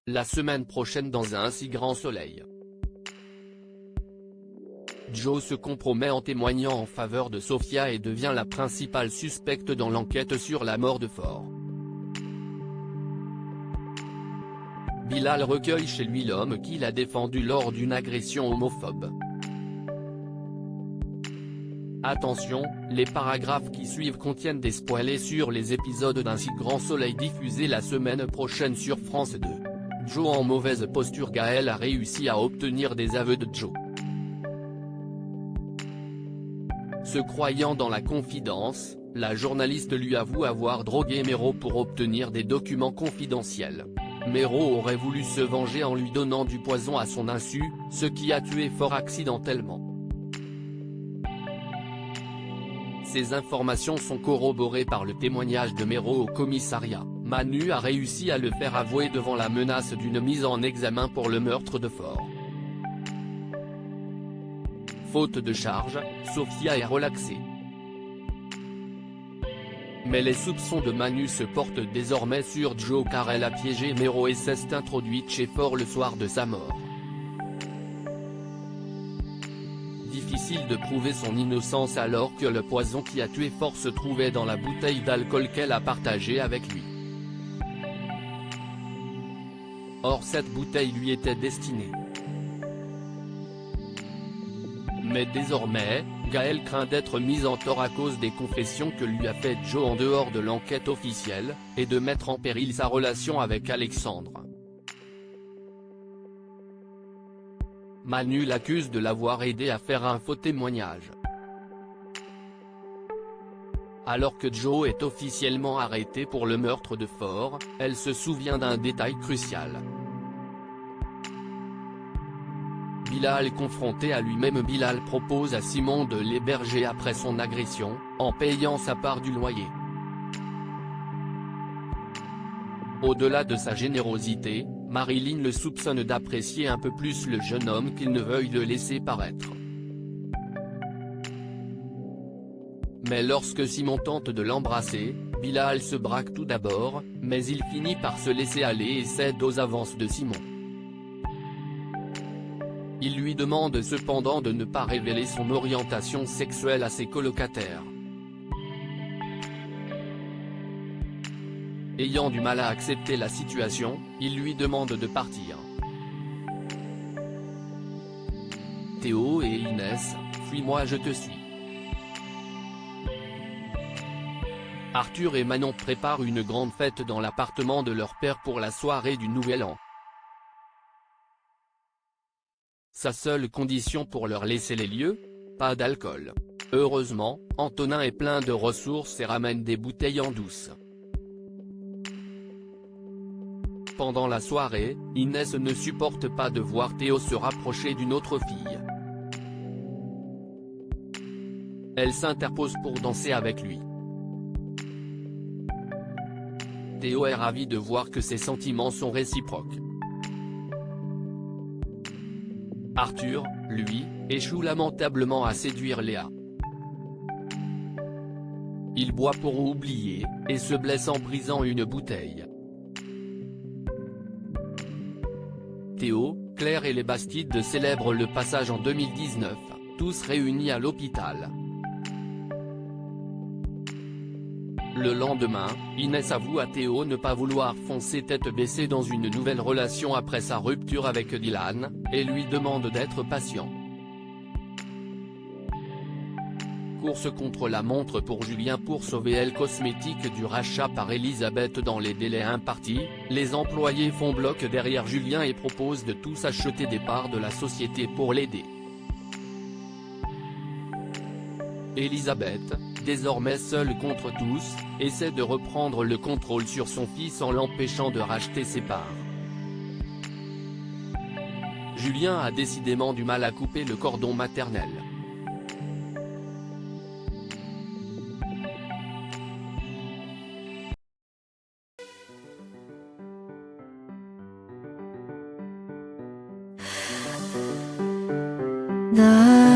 la semaine prochaine dans un si grand soleil. Joe se compromet en témoignant en faveur de Sofia et devient la principale suspecte dans l'enquête sur la mort de Ford. Bilal recueille chez lui l'homme qu'il a défendu lors d'une agression homophobe. Attention, les paragraphes qui suivent contiennent des spoilers sur les épisodes d'Un si grand soleil diffusés la semaine prochaine sur France 2. Joe en mauvaise posture. Gaël a réussi à obtenir des aveux de Joe. Se croyant dans la confidence, la journaliste lui avoue avoir drogué Mero pour obtenir des documents confidentiels. Mero aurait voulu se venger en lui donnant du poison à son insu, ce qui a tué Ford accidentellement. Ces informations sont corroborées par le témoignage de Mero au commissariat. Manu a réussi à le faire avouer devant la menace d'une mise en examen pour le meurtre de Ford. Faute de charge, Sofia est relaxée. Mais les soupçons de Manu se portent désormais sur Joe car elle a piégé Mero et s'est introduite chez Ford le soir de sa mort. Difficile de prouver son innocence alors que le poison qui a tué Ford se trouvait dans la bouteille d'alcool qu'elle a partagée avec lui. Or cette bouteille lui était destinée. Mais désormais, Gaël craint d'être mise en tort à cause des confessions que lui a faites Joe en dehors de l'enquête officielle, et de mettre en péril sa relation avec Alexandre. Manu l'accuse de l'avoir aidé à faire un faux témoignage. Alors que Joe est officiellement arrêté pour le meurtre de Ford, elle se souvient d'un détail crucial. Bilal confronté à lui-même. Bilal propose à Simon de l'héberger après son agression, en payant sa part du loyer. Au-delà de sa générosité, Marilyn le soupçonne d'apprécier un peu plus le jeune homme qu'il ne veuille le laisser paraître. Mais lorsque Simon tente de l'embrasser, Bilal se braque tout d'abord, mais il finit par se laisser aller et cède aux avances de Simon. Il lui demande cependant de ne pas révéler son orientation sexuelle à ses colocataires. Ayant du mal à accepter la situation, il lui demande de partir. Théo et Inès, fuis-moi je te suis. Arthur et Manon préparent une grande fête dans l'appartement de leur père pour la soirée du Nouvel An. Sa seule condition pour leur laisser les lieux ? Pas d'alcool. Heureusement, Antonin est plein de ressources et ramène des bouteilles en douce. Pendant la soirée, Inès ne supporte pas de voir Théo se rapprocher d'une autre fille. Elle s'interpose pour danser avec lui. Théo est ravi de voir que ses sentiments sont réciproques. Arthur, lui, échoue lamentablement à séduire Léa. Il boit pour oublier, et se blesse en brisant une bouteille. Théo, Claire et les Bastides célèbrent le passage en 2019, tous réunis à l'hôpital. Le lendemain, Inès avoue à Théo ne pas vouloir foncer tête baissée dans une nouvelle relation après sa rupture avec Dylan, et lui demande d'être patient. Course contre la montre pour Julien. Pour sauver Elle Cosmétique du rachat par Elisabeth dans les délais impartis, les employés font bloc derrière Julien et proposent de tous acheter des parts de la société pour l'aider. Elisabeth, désormais seule contre tous, essaie de reprendre le contrôle sur son fils en l'empêchant de racheter ses parts. Julien a décidément du mal à couper le cordon maternel. 나